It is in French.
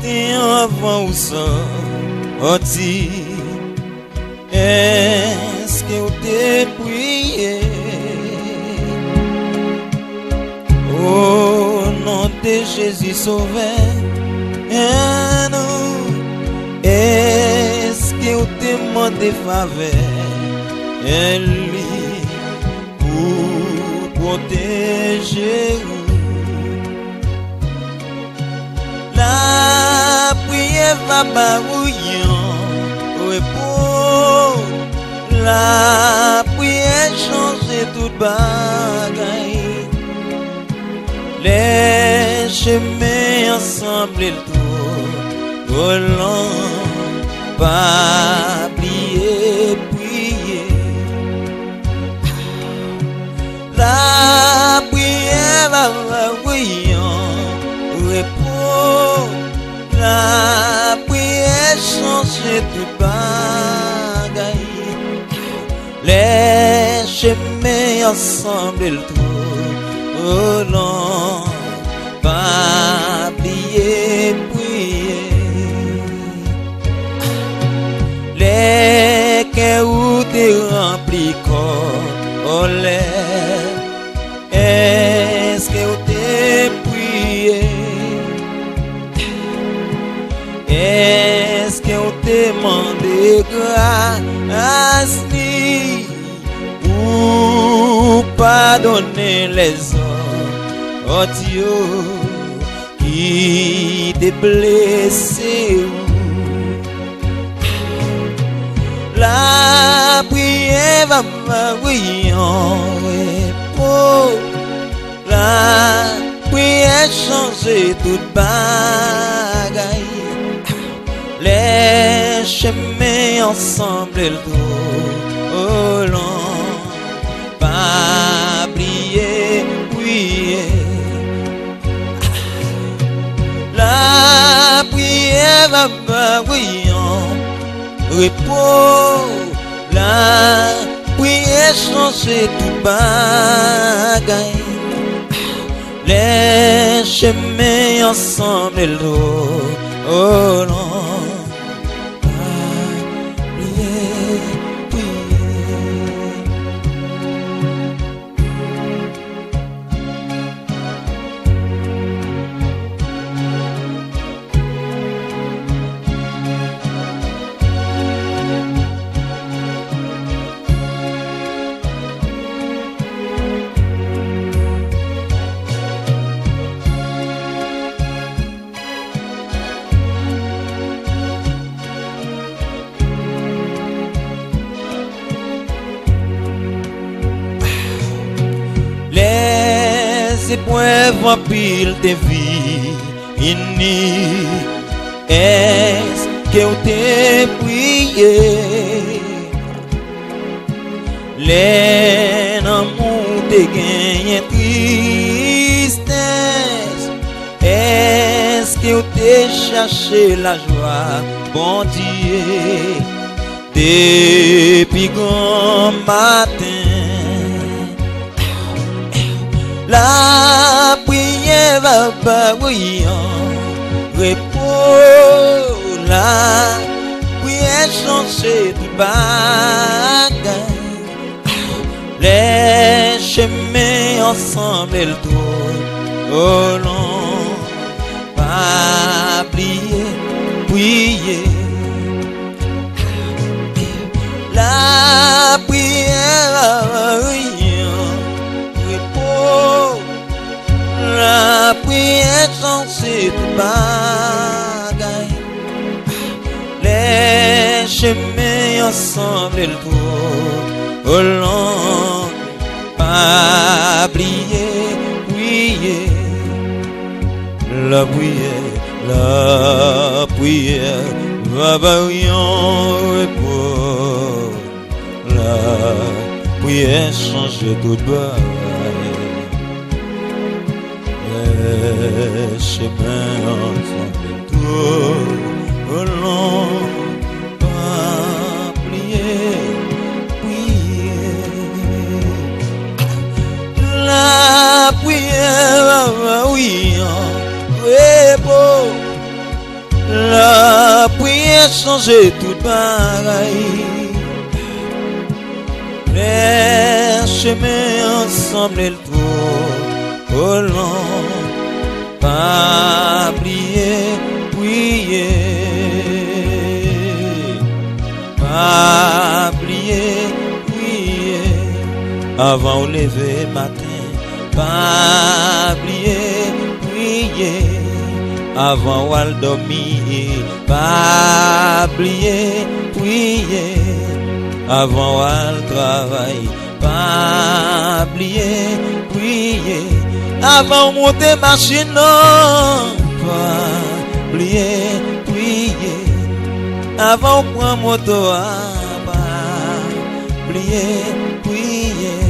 matin avant ou sorti, est-ce que vous t'es prié? Au nom de Jésus sauveur, est-ce que vous t'es demandé faveur pour protéger? La prière va barouillant, repos. La prière change toute bagaille. Les chemins ensemble et le tour volant, pas oublier prier. La prière va barouillant, repos. La prière change toute bagaille. Les chemins ensemble et le tour volant, pas oublier prier. Les cœurs t'es remplis corps, est-ce que t'es prié? Est-ce que t'es demandé grâce pour pardonner les autres qui t'ont blessé? La prière va brillant, repos. La prière change toute bagaille. Les chemins ensemble et le dos long, pas oublier prier. La prière va brillant, repos. La prière change toute bagaille. Les chemins ensemble et le dos long. Les épreuves en pile de vie, est-ce que vous t'es prié? Les amours te gagnent tristesse, est-ce que vous t'es cherché la joie, bon Dieu, depuis grand matin? La prière va brillant, repos. La prière change tout bagaille. Les chemins ensemble et le tour au long, pas oublier prier. La prière va brillant, repos. La prière change tout bagaille. Les chemins ensemble et le tour au long, pas oublier prier. La prière va brillant, repos. La prière change tout bagaille. Les chemins ensemble tout au long, pas oublier prier. La prière, oui, repos. La prière change tout pareil. Les chemins ensemble et le trop long. Pas oublier, prier. Pas oublier, prier. Avant au lever matin. Pas oublier, prier. Avant ou al dormir, pas oublier, prier. Avant ou al travail, pas oublier, prier. Avant monter machine, non, pas oublier, prier. Avant prendre moto, pas oublier, prier.